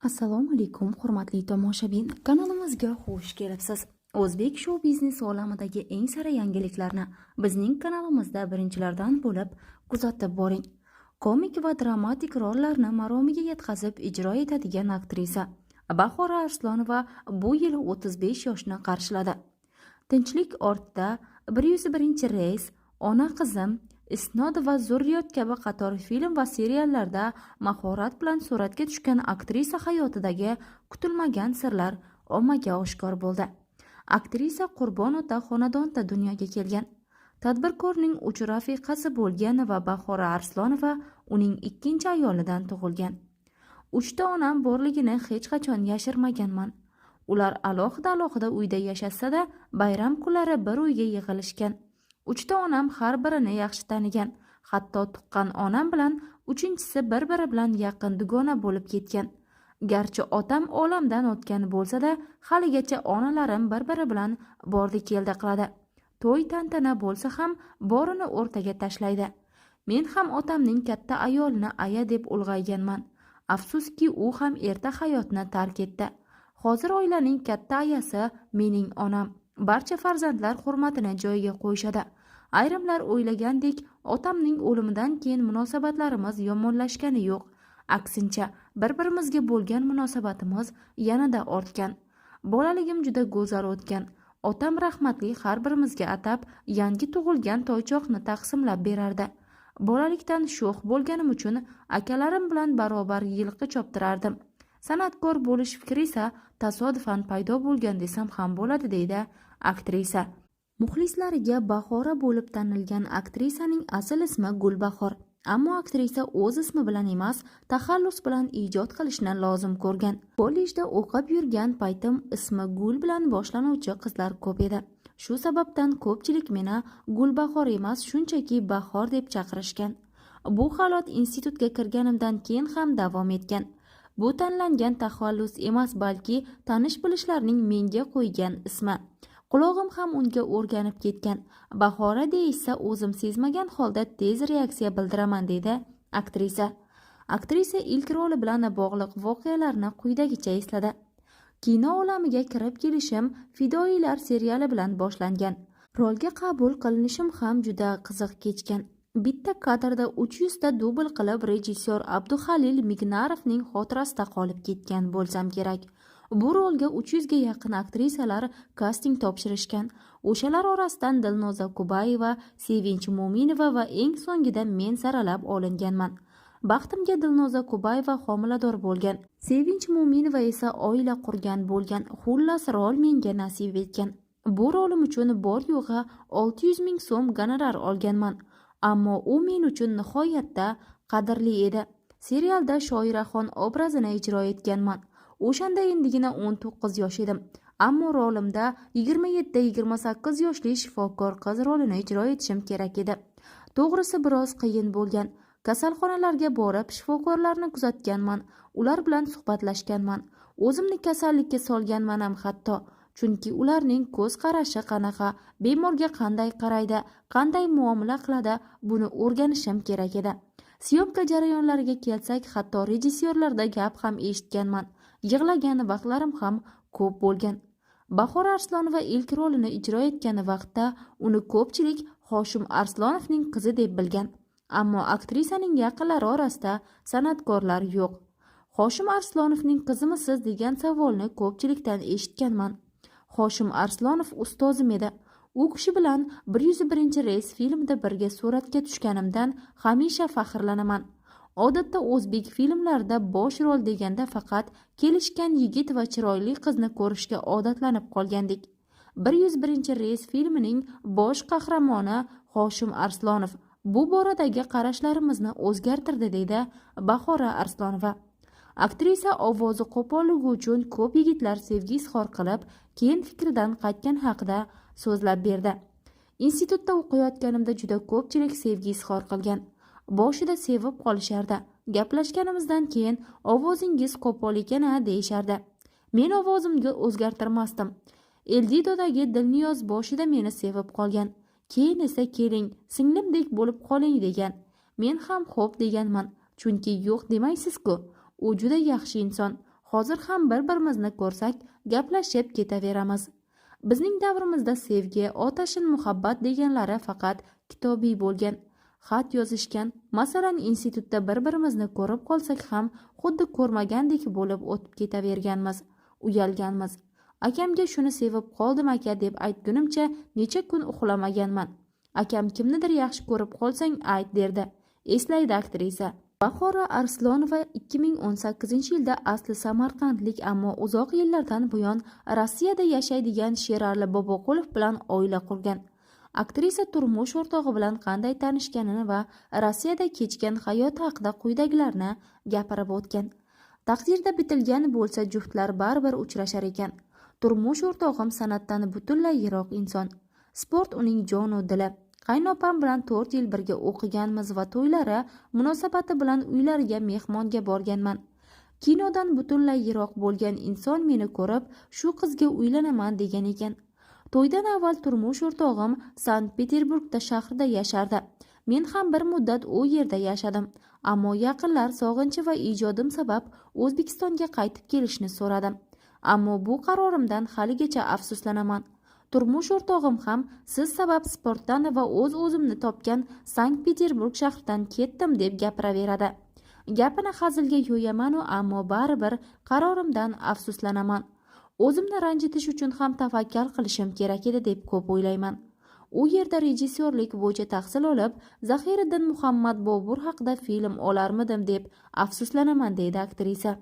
Assalomu alaykum, hurmatli tomoshabin. Kanalimizga xush kelibsiz. O'zbek shou-biznes olamidagi eng sara yangiliklarni bizning kanalimizda birinchilardan bo'lib kuzatib boring. Komik va dramatik rollarni maromiga yetkazib ijro etadigan aktrisa Bahora Arslonova bu yil 35 yoshni qarshiladi. Tinchlik ortida 101-reys, Ona qizim, Isnod va Zurriyot kabi qator film va seriallarda mahorat bilan suratga tushgan aktrisa hayotidagi kutilmagan sirlar ommaga oshkor bo'ldi. Aktrisa Qurbon ota xonadonda dunyoga kelgan. Tadbirkorning 3 rafiqasi bo'lgan va Bahora Arslonova uning ikkinchi ayolidan tug'ilgan. 3 ta onam borligini hech qachon yashirmaganman. Ular alohida uyda yashasa-da, bayram kunlari bir uyga yig'ilishgan. 3 ta onam har birini yaxshi tanigan. Hatto tuqqan onam bilan uchinchisi bir-biri bilan yaqin dugona bo'lib ketgan. Garchi otam olamdan o'tgan bo'lsa-da, haligacha onalarim bir-biri bilan bordi-keldi qiladi. To'y tantana bo'lsa ham borini o'rtaga tashlaydi. Men ham otamning katta ayolini aya deb ulg'ayganman. Afsuski, u ham erta hayotni tark etdi. Hozir oilaning katta ayasi mening onam. Barcha farzandlar hurmatini joyiga qo'yishadi. Ayrimlar o'ylagandek, otamning o'limidan keyin munosabatlarimiz yomonlashgani yo'q. Aksincha, bir-birimizga bo'lgan munosabatimiz yanada ortgan. Bolaligim juda go'zal o'tgan. Otam rahmatli har birimizga atab yangi tug'ilgan toychoqni taqsimlab berardi. Bolalikdan sho'x bo'lganim uchun akalarim bilan barobar yilqi choptirardim. San'atkor bo'lish fikri esa tasodifan paydo bo'lgan desam ham bo'ladi, deydi aktrisa. Muxlislariga Bahora bo'lib tanilgan aktrisaning asl ismi Gulbahor. Ammo aktrisa o'z ismi bilan emas, taxallus bilan ijod qilishni lozim ko'rgan. Kollejda o'qib yurgan paytim ismi Gul bilan boshlanuvchi qizlar ko'p edi. Shu sababdan ko'pchilik meni Gulbahor emas, shunchaki Bahor deb chaqirishgan. Bu holat institutga kirganimdan keyin ham davom etgan. Bu tanlangan taxallus emas, balki tanish-bilishlarning menga qo'ygan ismi. Qulog'im ham unga o'rganib ketgan. Bahora deyishsa, o'zim sezmagan holda tez reaksiya bildiraman, deydi aktrisa. Aktrisa ilk roli bilan bog'liq voqealarni quyidagicha esladi. Kino olamiga kirib kelishim Fidoyilar seriali bilan boshlangan. Rolga qabul qilinishim ham juda qiziq kechgan. Bitta kadrda 300 ta dubl qilib rejissyor Abduhalil Mignarovning xotirasida qolib ketgan bo'lsam kerak. Bu rolga 300 ga yaqin aktrisalar kasting topshirishgan. O'shalar orasidan Dilnoza Kubayeva, Sevinch Mo'minova va eng so'ngida men saralab olinganman. Baxtimga Dilnoza Kubayeva homilador bo'lgan. Sevinch Mo'minova esa oila qurgan bo'lgan. Xullas, rol menga nasib etgan. Bu rolim uchun bor yo'g'i 600 ming so'm gonorar olganman. Ammo u men uchun nihoyatda qadrli edi. Serialda Shoiraxon obrazini ijro etganman. O'shanda endigina 19 yosh edim. Ammo rolimda 27-28 yoshli shifokor qiz rolini ijro etishim kerak edi. To'g'risi biroz qiyin bo'lgan. Kasalxonalarga borib shifokorlarni kuzatganman. Ular bilan suhbatlashganman. O'zimni kasallikka solganman ham hatto. Chunki ularning ko'z qarashi qanaqa, bemorga qanday qaraydi, qanday muomala qiladi, buni o'rganishim kerak edi. Syomka jarayonlariga kelsak, hatto rejissyorlarda gap ham eshitganman. Yig'lagan vaqtlarim ham ko'p bo'lgan. Bahora Arslonova ilk rolini ijro etgan vaqtda uni ko'pchilik Hoshim Arslonovning qizi deb bilgan. Ammo aktrisaning yaqinlari orasida san'atkorlar yo'q. Hoshim Arslonovning qizimisiz degan savolni ko'pchilikdan eshitganman. Hoshim Arslonov ustozim edi. U kishi bilan 101-reys filmida birga suratga tushganimdan hamisha faxrlanaman. Odatda o'zbek filmlarida bosh rol deganda faqat kelishgan yigit va chiroyli qizni ko'rishga odatlanib qolgandik. 101-reys filmining bosh qahramoni Hoshim Arslonov bu boradagi qarashlarimizni o'zgartirdi, deydi Bahora Arslonova. Aktrisa ovozi qo'polligi uchun ko'p yigitlar sevgi izhor qilib, keyin fikridan qaytgan haqida so'zlab berdi. Institutda o'qiyotganimda juda ko'pchilik sevgi izhor qilgan. Boshida sevib qolishardi. Gaplashganimizdan keyin ovozingiz qo'pol ekan deyishardi. Men ovozimga o'zgartirmasdim. Eldidodagi Dilniyoz boshida meni sevib qolgan. Keyin esa keling, singlimdek bo'lib qoling degan. Men ham xo'p deganman. Chunki yo'q demaysiz-ku. U juda yaxshi inson. hozir ham bir-birimizni ko'rsak gaplashib ketaveramiz. Bizning davrimizda sevgi, otashin muhabbat deganlari faqat kitobiy bo'lgan. Xat yozishgan, masalan, institutda bir-birimizni ko'rib qolsak ham xuddi ko'rmagandek bo'lib o'tib ketaverganmiz, uyalganmiz. Akamga shuni sevib qoldim aka deb aytgunimcha necha kun uxlamaganman. Akam kimnidir yaxshi ko'rib qolsang ayt derdi. Eslaydi aktrisa. Bahora Arslonova 2018-yilda asli samarqandlik, ammo uzoq yillardan buyon Rossiyada yashaydigan Sherali Boboqulov bilan oila qurgan. Aktrisa turmush o'rtog'i bilan qanday tanishganini va Rossiyada kechgan hayoti haqida quyidagilarni gapirib o'tgan. Taqdirda bitilgan bo'lsa juftlar baribir uchrashar ekan. Turmush o'rtog'im san'atdan butunlay yiroq inson. Sport uning jon va dili. Qaynopam bilan 4 yil birga o'qiganmiz va to'ylari munosabati bilan uylariga mehmonga borganman. Kinodan butunlay yiroq bo'lgan inson meni ko'rib, shu qizga uylanaman degan ekan. To'ydan avval turmush o'rtog'im Sankt-Peterburgda shahrida yashardi. Men ham bir muddat u yerda yashadim. Ammo yaqinlar sog'inchi va ijodim sabab O'zbekistonga qaytib kelishni so'radim. Ammo bu qarorimdan haligacha afsuslanaman. Turmush o'rtog'im ham siz sabab sportdan va o'zimni topgan Sankt-Peterburg shahridan ketdim deb gapiraveradi. Gapini hazilga yo'yaman, ammo baribir qarorimdan afsuslanaman. O'zimni ranjitish uchun ham tavakkal qilishim kerak edi deb ko'p o'ylayman. U yerda rejissyorlik bo'yicha tahsil olib, Zahiriddin Muhammad Bobur haqida film olarmidim deb afsuslanaman, deydi aktrisa.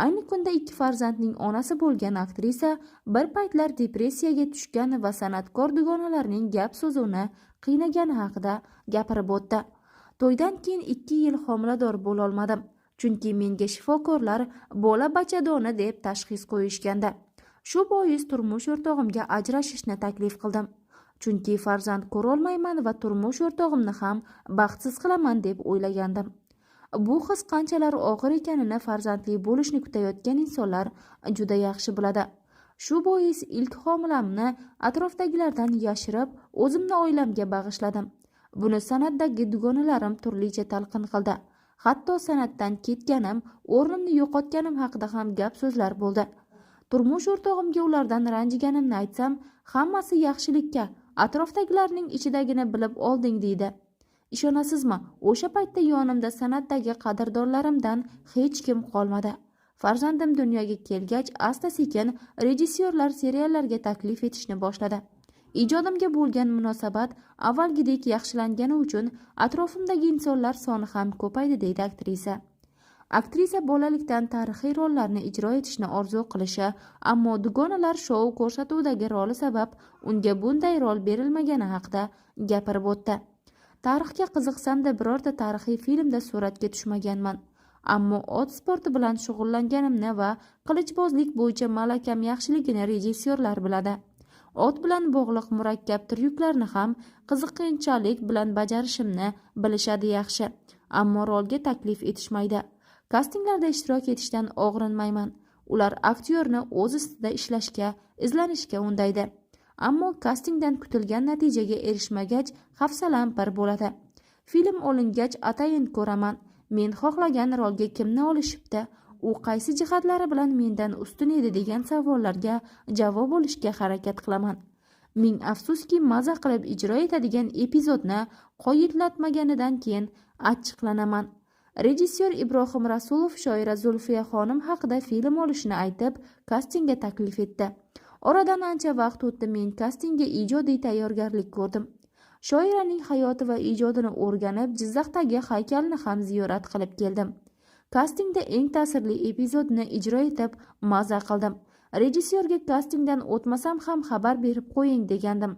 Ayni kunda 2 farzandning onasi bo'lgan aktrisa bir paytlar depressiyaga tushgan va san'atkor dugonalarining gap so'zini qiynagani haqida gapirib o'tdi. To'ydan keyin 2 yil homilador bo'la olmadim, chunki menga shifokorlar bola bachadoni deb tashxis qo'yishganda. Shu bois turmush o'rtog'imga ajrashishni taklif qildim. Chunki farzand ko'ra olmayman va turmush o'rtog'imni ham baxtsiz qilaman deb o'ylagandim. Bu his qanchalar og'ir ekanini farzandli bo'lishni kutayotgan insonlar juda yaxshi biladi. Shu bois ilk homilamni atrofdagilardan yashirib, o'zimni oilamga bag'ishladim. Buni san'atdagi dugonalarim turlicha talqin qildi. Hatto san'atdan ketganim, o'rnimni yo'qotganim haqida ham gap so'zlar bo'ldi. Turmush o'rtog'imga ulardan ranjiganimni aytsam, hammasi yaxshilikka, atrofdagilarning ichidagini bilib olding deydi. Ishonasizmi, o'sha paytda yonimda san'atdagi qadrdonlarimdan hech kim qolmadi. Farzandim dunyoga kelgach, asta-sekin rejissyorlar seriallarga taklif etishni boshladi. Ijodimga bo'lgan munosabat avvalgidek yaxshilangani uchun atrofimdagi insonlar soni ham ko'paydi, deydi aktrisa. Aktrisa bolalikdan tarixiy rollarni ijro etishni orzu qilishi, ammo dugonalar shou ko'rsatuvdagi roli sabab unga bunday rol berilmagani haqida gapirib o'tdi. Tarixga qiziqsam-da birorta tarixiy filmda suratga tushmaganman. Ammo ot sporti bilan shug'ullanganimni va qilichbozlik bo'yicha malakam yaxshiligini rejissyorlar biladi. Ot bilan bog'liq murakkab tryuklarni ham qiziqinchalik bilan bajarishimni bilishadi yaxshi. Ammo rolga taklif etishmaydi. Kastinglarda ishtirok etishdan og'rinmayman. Ular aktyorni o'z ustida ishlashga, izlanishga undaydi. Ammo kastingdan kutilgan natijaga erishmagach, hafsalam pir bo'ladi. Film olingach atayin ko'raman. Men xohlagan rolga kimni olishibdi, u qaysi jihatlari bilan mendan ustun edi degan savollarga javob olishga harakat qilaman. Ming afsuski, maza qilib ijro etadigan epizodni qoyillatmaganidan keyin achchiqlanaman. Rejissyor Ibrohim Rasulov shoira Zulfiya xonim haqida film olishni aytib, kastingga taklif etdi. Oradan ancha vaqt o'tdi, men kastingga ijodiy tayyorgarlik ko'rdim. Shoiraning hayoti va ijodini o'rganib, Jizzaxdagi haykalni ham ziyorat qilib keldim. Kastingda eng ta'sirli epizodni ijro etib, maza qildim. Rejissyorga kastingdan o'tmasam ham xabar berib qo'ying degandim.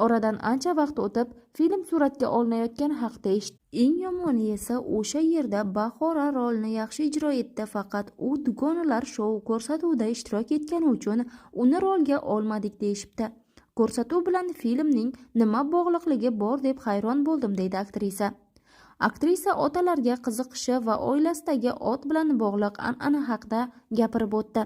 Oradan ancha vaqt o'tib, film suratga olinayotgani haqida eshitdim. Eng yomoni esa o'sha yerda Bahora rolni yaxshi ijro etdi, faqat u dugonalar shou ko'rsatuvida ishtirok etgani uchun uni rolga olmadik deyishibdi. Ko'rsatuv bilan filmning nima bog'liqligi bor deb hayron bo'ldim, deydi aktrisa. Aktrisa otalarga qiziqishi va oilasidagi ot bilan bog'liq an'ana haqida gapirib o'tdi.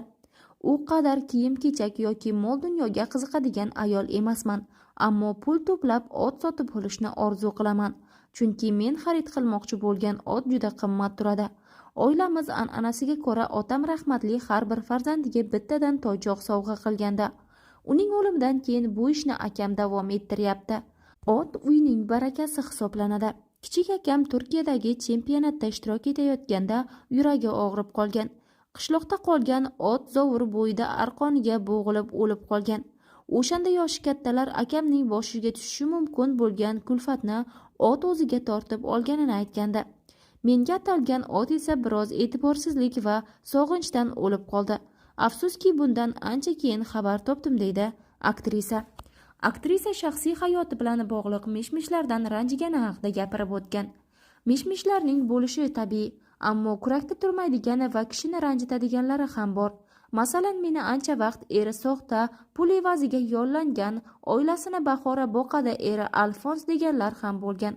U qadar kiyim-kechak yoki mol dunyoga qiziqadigan ayol emasman, ammo pul to'plab ot sotib olishni orzu qilaman. Chunki men xarid qilmoqchi bo'lgan ot juda qimmat turadi. Oilamiz an'anasiga ko'ra otam rahmatli har bir farzandiga bittadan toychoq sovg'a qilganda. Uning o'limidan keyin bu ishni akam davom ettiryapti. Ot uyning barakasi hisoblanadi. Kichik akam Turkiyadagi chempionatda ishtirok etayotganda yuragi og'rib qolgan. Qishloqda qolgan ot zovur bo'yida arqoniga bo'g'ilib o'lib qolgan. O'shanda yoshi kattalar akamning boshiga tushishi mumkin bo'lgan kulfatni ot o'ziga tortib olganini aytgandi. Menga atalgan ot esa biroz e'tiborsizlik va sog'inchdan o'lib qoldi. Afsuski bundan ancha keyin xabar topdim, deydi aktrisa. Aktrisa shaxsiy hayoti bilan bog'liq mish-mishlardan ranjigani haqida gapirib o'tgan. Mish-mishlarning bo'lishi tabiiy, ammo kurakda turmaydigani va kishini ranjitadiganlari ham bor. Masalan, meni ancha vaqt eri soxta pul evaziga yollangan, oilasini bahora boqadi eri Alfons deganlar ham bo'lgan.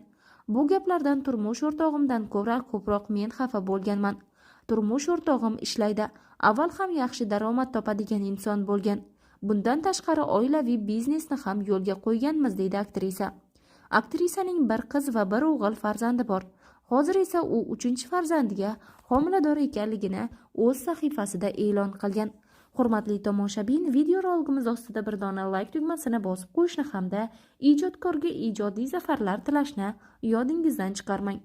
Bu gaplardan turmush o'rtog'imdan ko'ra ko'proq men xafa bo'lganman. Turmush o'rtog'im ishlaydi, avval ham yaxshi daromad topadigan inson bo'lgan. Bundan tashqari oilaviy biznesni ham yo'lga qo'yganmiz, deydi aktrisa. Aktrisaning bir qiz va bir o'g'il farzandi bor. Hozir esa u 3-farzandiga homilador ekanligini o'z sahifasida e'lon qilgan. Hurmatli tomoshabin, video roligimiz ostida bir dona like tugmasini bosib qo'yishni hamda ijodkorga ijodiy zafarlar tilashni yodingizdan chiqarmang.